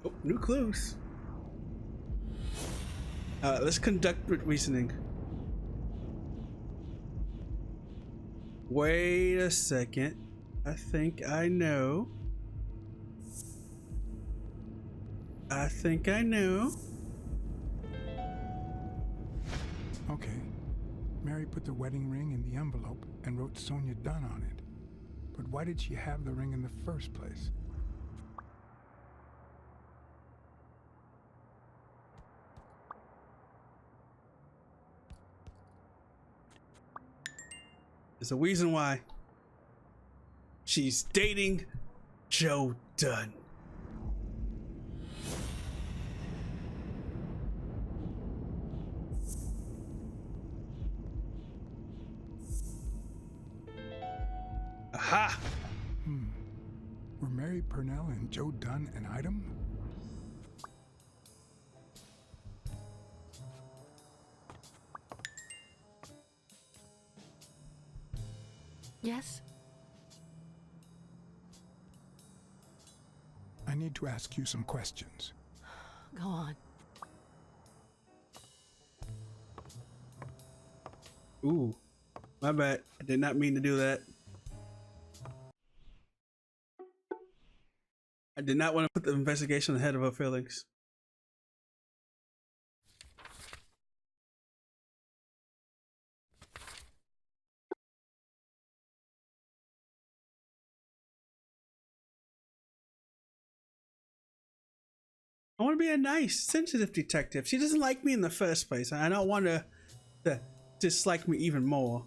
Oh, new clues. Let's conduct reasoning. Wait a second. I think I know. I think I know. Okay. Mary put the wedding ring in the envelope and wrote Sonia Dunn on it. But why did she have the ring in the first place? There's a reason why. She's dating Joe Dunn. Aha! Were Mary Purnell and Joe Dunn an item? Yes? I need to ask you some questions. Go on. Ooh, my bad. I did not mean to do that. I did not want to put the investigation ahead of her feelings. I want to be a nice, sensitive detective. She doesn't like me in the first place. I don't want her to dislike me even more.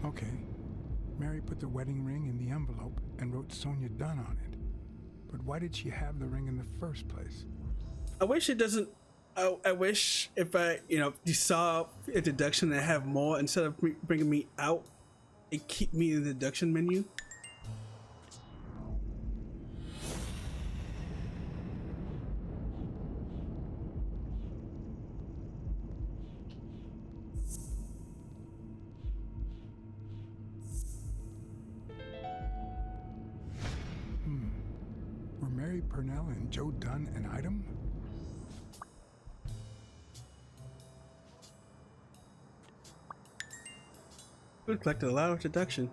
Okay. Mary put the wedding ring in the envelope and wrote Sonia Dunn on it. But why did she have the ring in the first place? I wish it doesn't. I wish if you saw a deduction and have more instead of bringing me out, it keep me in the deduction menu. Were Mary Purnell and Joe Dunn an item? Would collect a lot of deduction.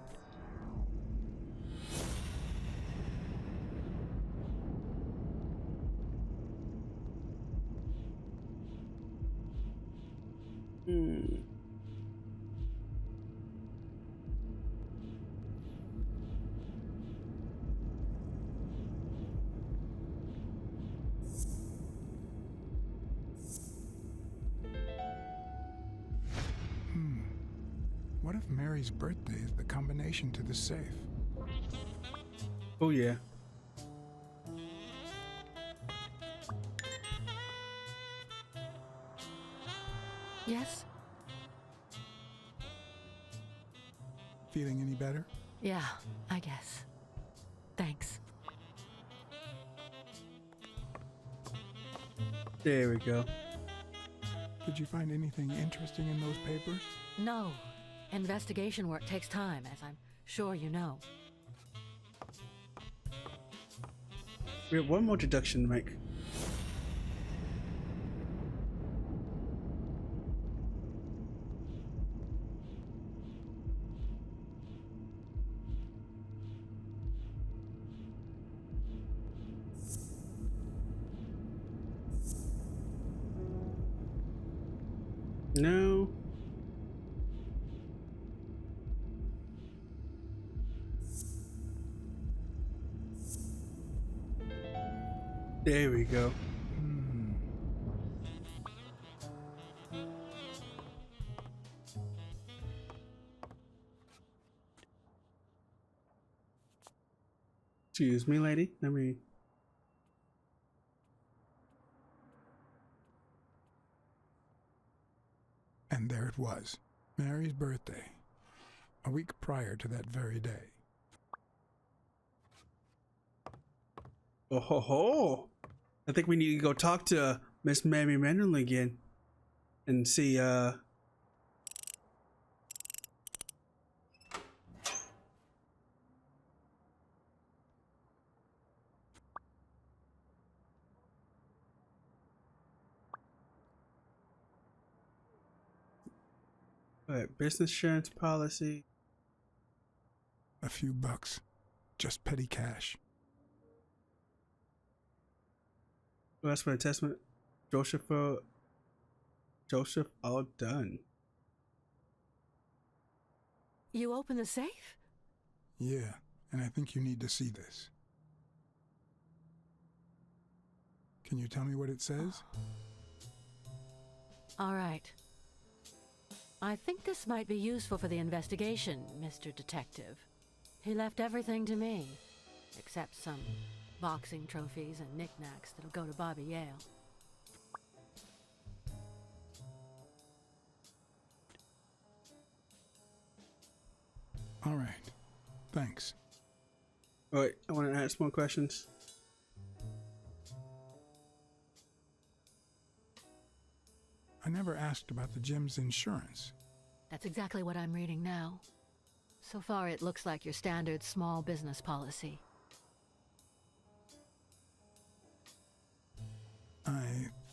What if Mary's birthday is the combination to the safe? Oh yeah. Yes? Feeling any better? Yeah, I guess. Thanks. There we go. Did you find anything interesting in those papers? No. Investigation work takes time, as I'm sure you know. We have one more deduction to make. No. There we go. Excuse me, lady. Let me. And there it was, Mary's birthday. a week prior to that very day. Oh ho ho! I think we need to go talk to Miss Mary Manuel again and see. Alright, business insurance policy. A few bucks. Just petty cash. That's for the testament. Joseph, all done. You open the safe? Yeah, and I think you need to see this. Can you tell me what it says? All right. I think this might be useful for the investigation, Mr. Detective. He left everything to me, except some boxing trophies and knickknacks that'll go to Bobby Yale. All right. Thanks. Alright, I want to ask more questions. I never asked about the gym's insurance. That's exactly what I'm reading now. So far, it looks like your standard small business policy. I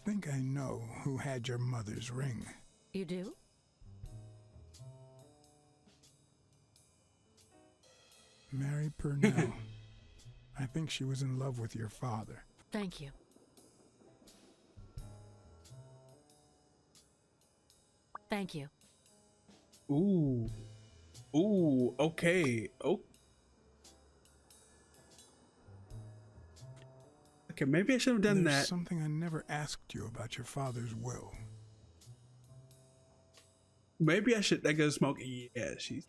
think I know who had your mother's ring. You do? Mary Purnell. I think she was in love with your father. Thank you. Thank you. Ooh. Ooh, okay. Oh. Okay, maybe I should have done There's that. something I never asked you about your father's will. Maybe I should. That goes smoke. Yeah, she's.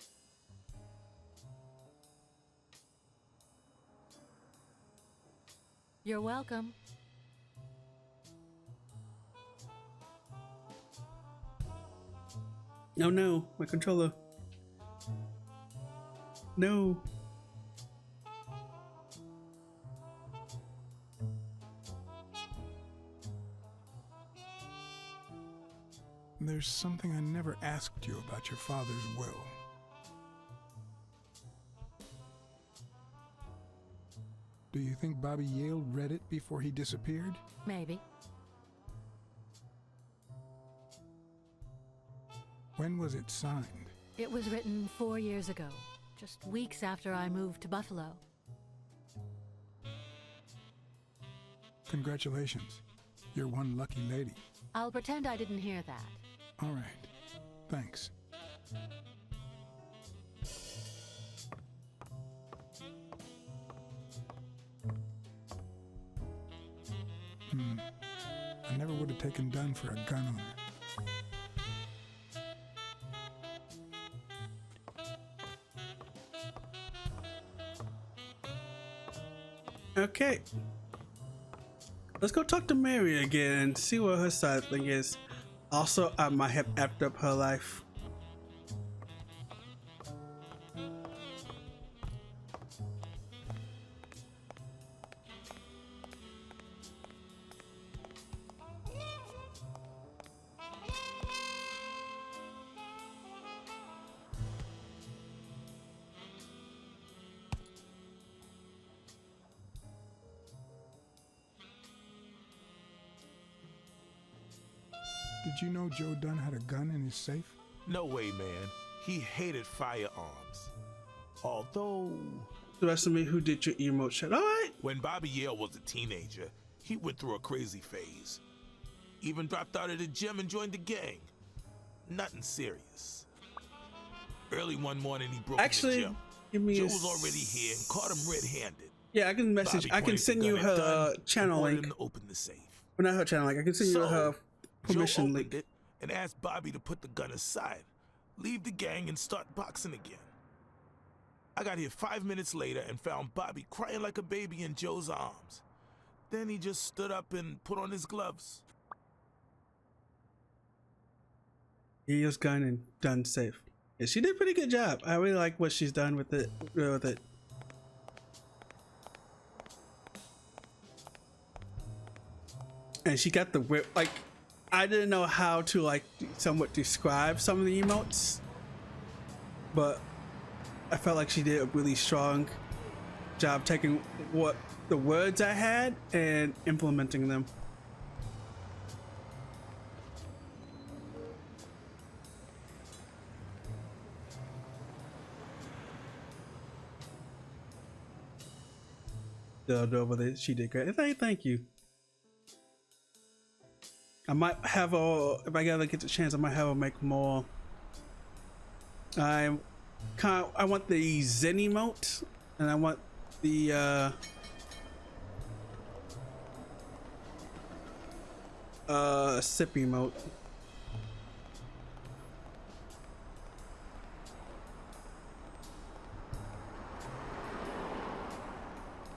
You're welcome. Oh no, my controller. No. There's something I never asked you about your father's will. Do you think Bobby Yale read it before he disappeared? Maybe. When was it signed? It was written 4 years ago, just weeks after I moved to Buffalo. Congratulations. You're one lucky lady. I'll pretend I didn't hear that. All right. Thanks. I never would have taken Dunn for a gun owner. Okay. Let's go talk to Mary again and see what her side thing is. Also, I might have effed up her life. Did you know Joe Dunn had a gun in his safe? No way, man. He hated firearms. Although, The rest of me, who did your emote shit? All right. when Bobby Yale was a teenager, he went through a crazy phase. Even dropped out of the gym and joined the gang. Nothing serious. Early one morning, he broke Actually, in the gym. give me Joe a was already here and caught him red-handed. Yeah, I can message. Bobby I can pointed send the you gun at her Dunn and channel ordered link. him to open the safe. Well, not her channel link. I can send you her permission Joe link. opened it and asked Bobby to put the gun aside, leave the gang, and start boxing again. I got here 5 minutes later and found Bobby crying like a baby in Joe's arms. Then he just stood up and put on his gloves. He was gun and done safe. Yeah, she did a pretty good job. I really like what she's done with it. And she got the whip. Like, I didn't know how to like somewhat describe some of the emotes, but I felt like she did a really strong job taking what the words I had and implementing them. She did great. Thank you. I might have if I gotta get the chance, I might have her make more. I want the Zen emote, and I want the sip emote.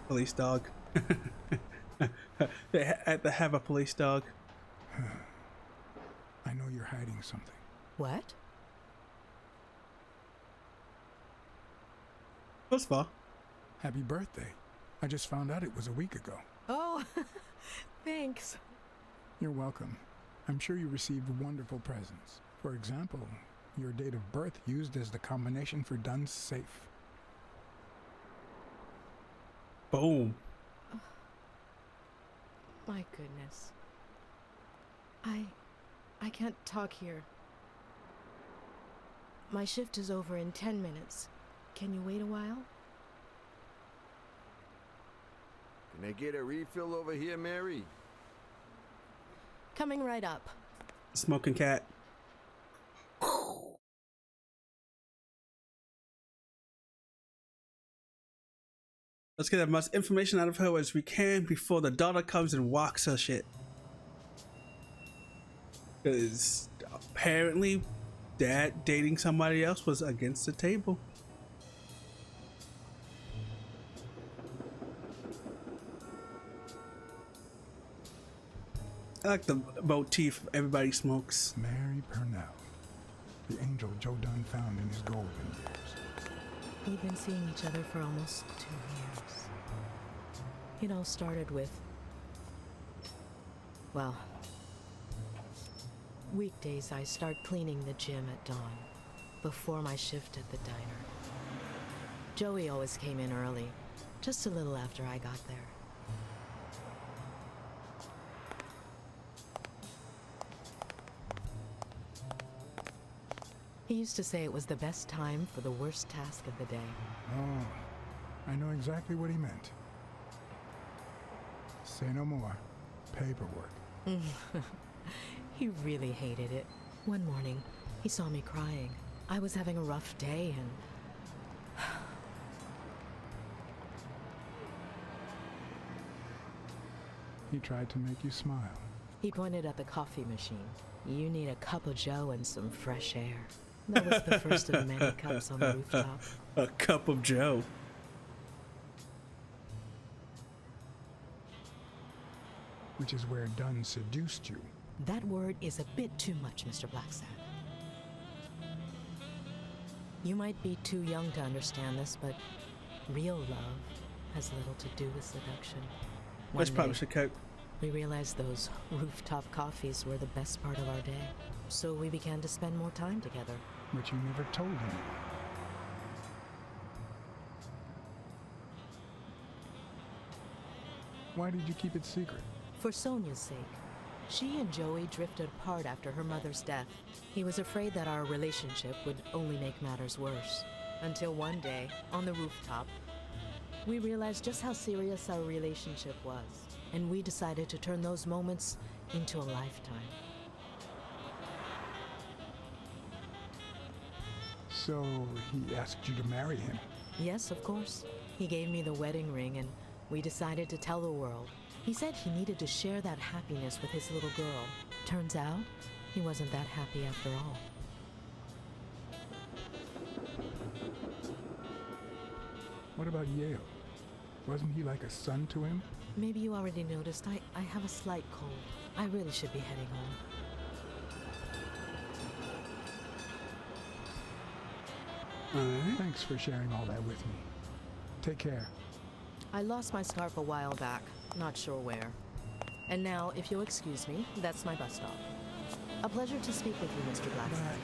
Police dog. They had to have a police dog. I know you're hiding something. What? First of all, Happy birthday. I just found out it was a week ago. Oh, thanks. You're welcome. I'm sure you received wonderful presents. For example, your date of birth used as the combination for Dunn's safe. boom. My goodness. I can't talk here. My shift is over in 10 minutes. Can you wait a while? Can I get a refill over here, Mary? Coming right up. Smoking cat. Let's get as much information out of her as we can before the daughter comes and walks her shit. Because apparently dad dating somebody else was against the table. I like the motif everybody smokes. Mary Purnell, the angel Joe Dunn found in his golden years. We've been seeing each other for almost 2 years. It all started with, well, weekdays I start cleaning the gym at dawn, before my shift at the diner. Joey always came in early, just a little after I got there. He used to say it was the best time for the worst task of the day. Oh, I know exactly what he meant. Say no more. Paperwork. He really hated it. One morning, he saw me crying. I was having a rough day and... He tried to make you smile. He pointed at the coffee machine. You need a cup of joe and some fresh air. That was the first of many cups on the rooftop. A cup of joe. Which is where Dunn seduced you. That word is a bit too much, Mr. Blacksad. You might be too young to understand this, but real love has little to do with seduction. Let's One probably day, should cope. we realized those rooftop coffees were the best part of our day. So we began to spend more time together. But you never told him. Why did you keep it secret? For Sonia's sake. She and Joey drifted apart after her mother's death. He was afraid that our relationship would only make matters worse. Until one day, on the rooftop, we realized just how serious our relationship was. And we decided to turn those moments into a lifetime. So he asked you to marry him. Yes, of course. He gave me the wedding ring and we decided to tell the world. He said he needed to share that happiness with his little girl. Turns out, he wasn't that happy after all. What about Yale? Wasn't he like a son to him? Maybe you already noticed I have a slight cold. I really should be heading home. All right. Thanks for sharing all that with me. Take care. I lost my scarf a while back, not sure where. And now, if you'll excuse me, that's my bus stop. A pleasure to speak with you, Mr. Blacksad.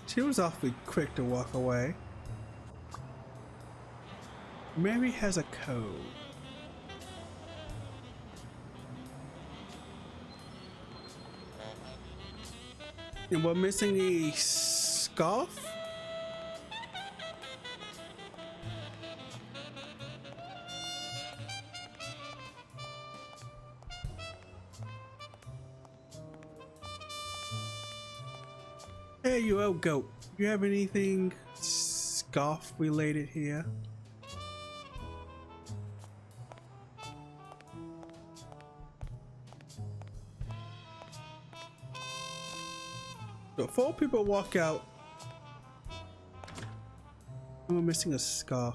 She was awfully quick to walk away. Mary has a code. And we're missing a scarf? Hey, you old goat. You have anything scarf related here? So 4 people walk out. And we're missing a scarf.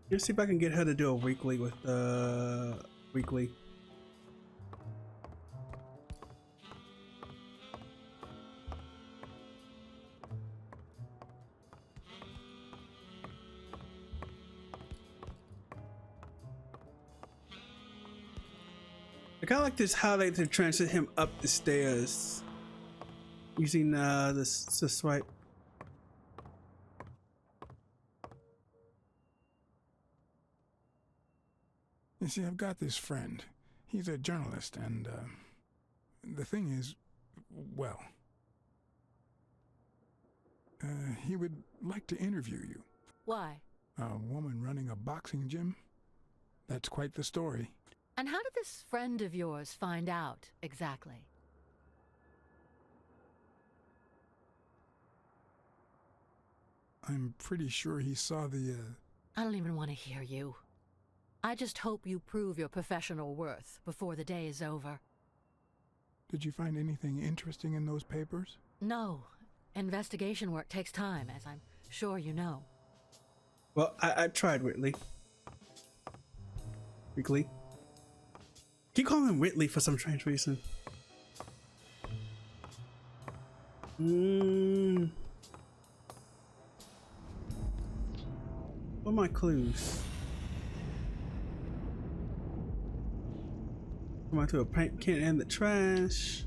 Let's see if I can get her to do a weekly with weekly. I kind of like this how they transit him up the stairs using this swipe. You see, I've got this friend. He's a journalist, and the thing is, well, he would like to interview you. Why? A woman running a boxing gym? That's quite the story. And how did this friend of yours find out, exactly? I'm pretty sure he saw the, I don't even want to hear you. I just hope you prove your professional worth before the day is over. Did you find anything interesting in those papers? No. Investigation work takes time, as I'm sure you know. Well, I tried Whitley. Weekly. Keep calling him Whitley for some strange reason. What are my clues? Come on to a paint can and the trash.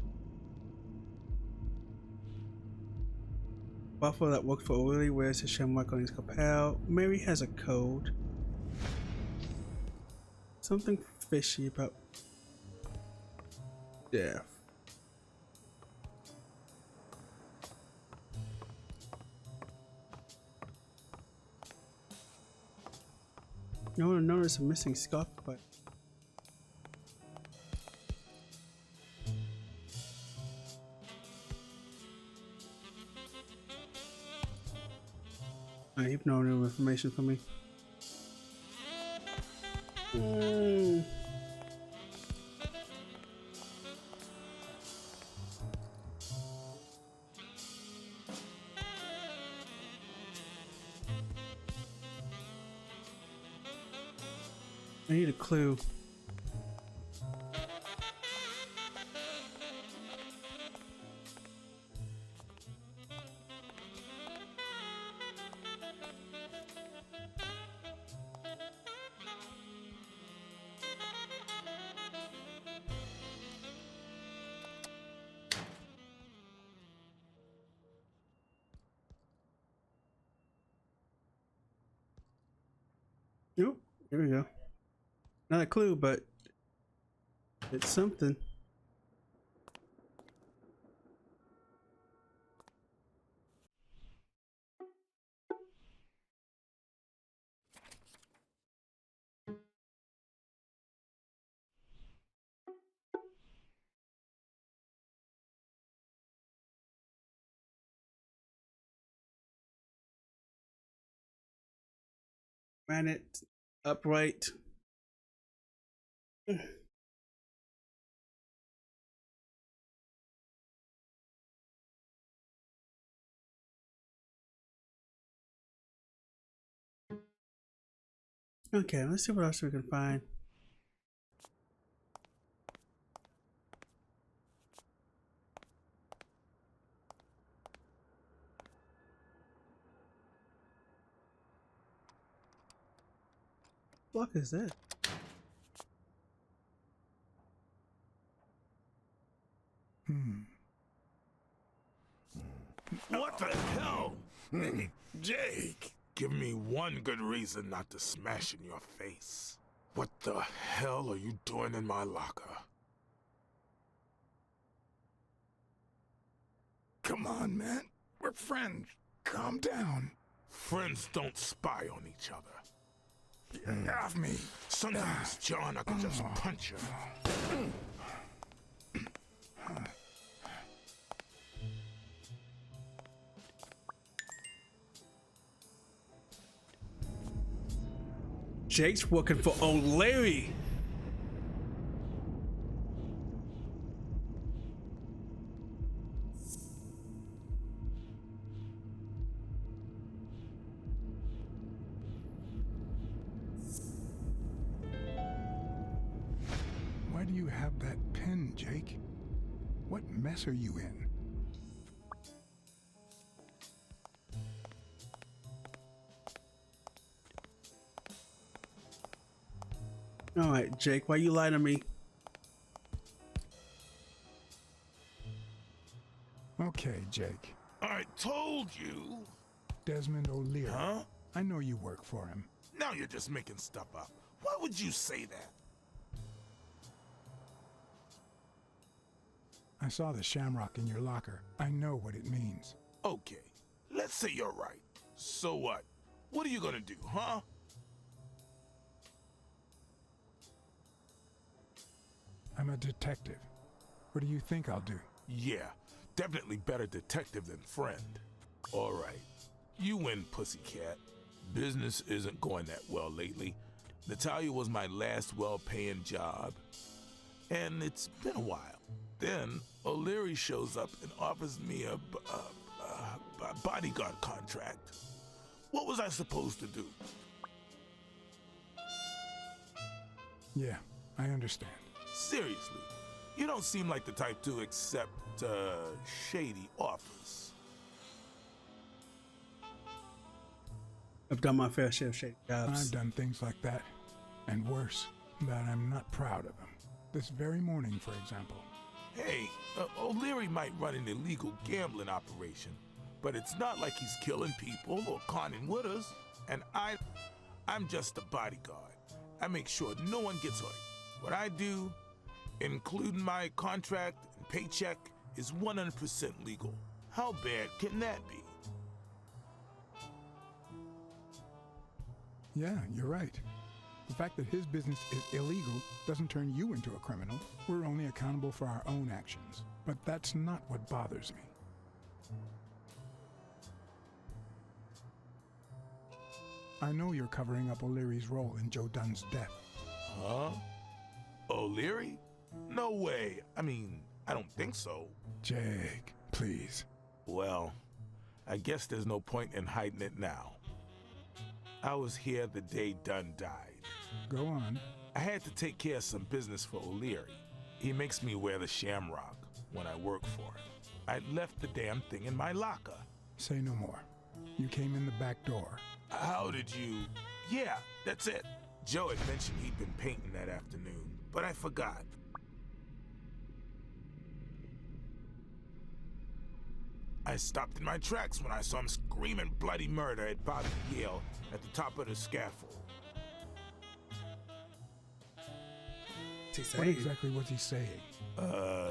Buffalo that works for Willie wears his shell mark on his lapel. Mary has a code. Something fishy about death. No one noticed a missing scarf, but I have no new information for me. I need a clue. Nope, here we go. Not a clue, but it's something. Ran it. upright. Okay, let's see what else we can find. What is this? What the hell? Jake, give me one good reason not to smash in your face. What the hell are you doing in my locker? Come on, man. We're friends. Calm down. Friends don't spy on each other. Get off me. Sometimes, John, I could just punch you. Jake's working for old Larry. Why do you have that pen, Jake? What mess are you in? All right, Jake, why you lying to me? Okay, Jake. I told you. Desmond O'Leary. Huh? I know you work for him. Now you're just making stuff up. Why would you say that? I saw the shamrock in your locker. I know what it means. Okay, let's say you're right. So what? What are you gonna do, huh? I'm a detective. What do you think I'll do? Yeah, definitely better detective than friend. All right, you win, pussycat. Business isn't going that well lately. Natalia was my last well-paying job, and it's been a while. Then O'Leary shows up and offers me a bodyguard contract. What was I supposed to do? Yeah, I understand. Seriously, you don't seem like the type to accept shady offers. I've done my fair share of shady jobs. I've done things like that, and worse, that I'm not proud of them. This very morning, for example. Hey, O'Leary might run an illegal gambling operation, but it's not like he's killing people or conning widows. And I'm just a bodyguard. I make sure no one gets hurt. What I do, including my contract and paycheck, is 100% legal. How bad can that be? Yeah, you're right. The fact that his business is illegal doesn't turn you into a criminal. We're only accountable for our own actions. But that's not what bothers me. I know you're covering up O'Leary's role in Joe Dunn's death. Huh? O'Leary? No way. I mean, I don't think so. Jake, please. Well, I guess there's no point in hiding it now. I was here the day Dunn died. Go on. I had to take care of some business for O'Leary. He makes me wear the shamrock when I work for him. I left the damn thing in my locker. Say no more. You came in the back door. How did you... Yeah, that's it. Joe had mentioned he'd been painting that afternoon, but I forgot. I stopped in my tracks when I saw him screaming bloody murder at Bobby Yale at the top of the scaffold. What exactly was he saying?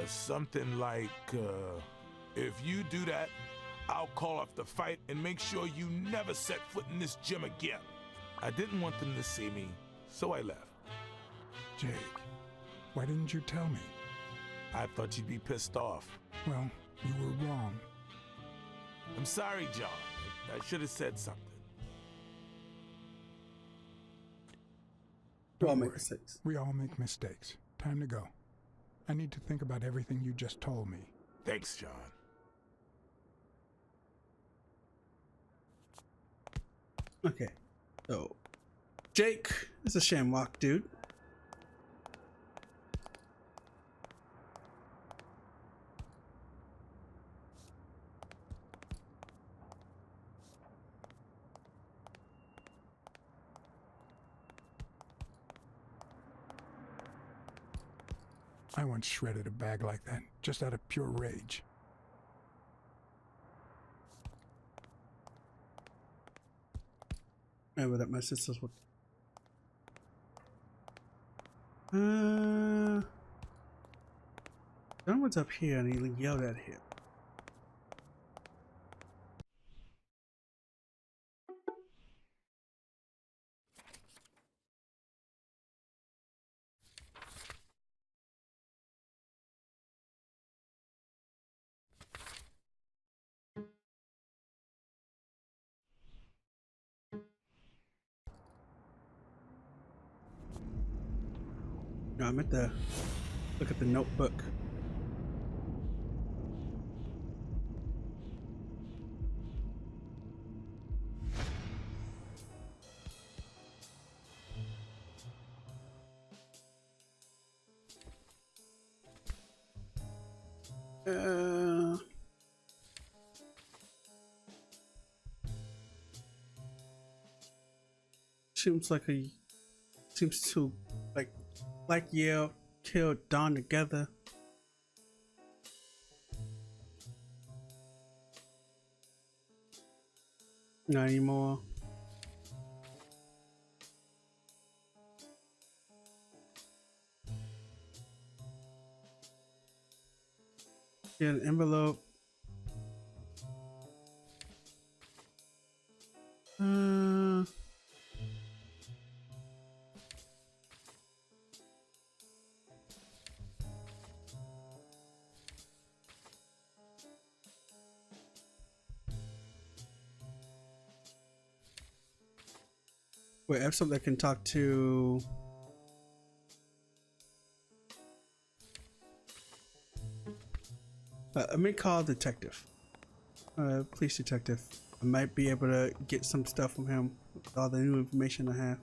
Something like, if you do that, I'll call off the fight and make sure you never set foot in this gym again. I didn't want them to see me, so I left. Jake, why didn't you tell me? I thought you'd be pissed off. Well, you were wrong. I'm sorry, John. I should have said something. We all Don't make worry. mistakes. We all make mistakes. Time to go. I need to think about everything you just told me. Thanks, John. Okay. So, Jake is a shamrock dude. I once shredded a bag like that, just out of pure rage. Remember that my sister's what? Someone's up here and he yelled at him. No, I meant to look at the notebook. Seems to like Yale killed Don together. Not anymore. Get an envelope. Wait, Epsodie that can talk to. Let me call detective. Police detective. I might be able to get some stuff from him with all the new information I have.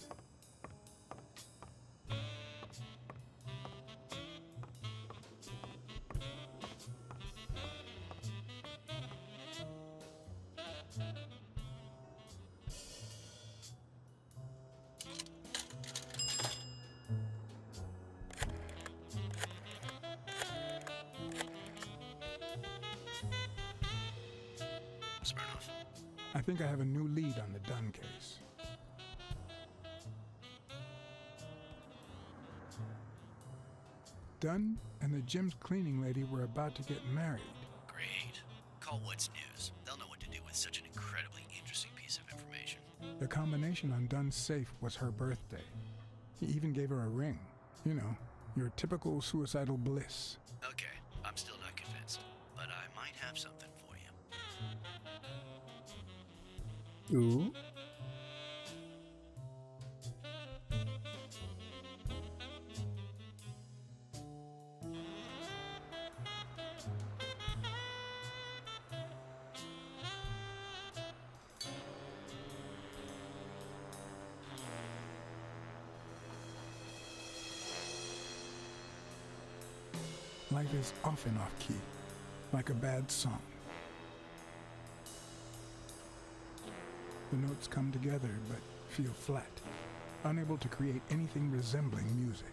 I think I have a new lead on the Dunn case. Dunn and the gym's cleaning lady were about to get married. Great. Call What's News. They'll know what to do with such an incredibly interesting piece of information. The combination on Dunn's safe was her birthday. He even gave her a ring. You know, your typical suicidal bliss. Okay, I'm still not convinced, but I might have something for you. Ooh. Life is off and off key, like a bad song. The notes come together but feel flat, unable to create anything resembling music.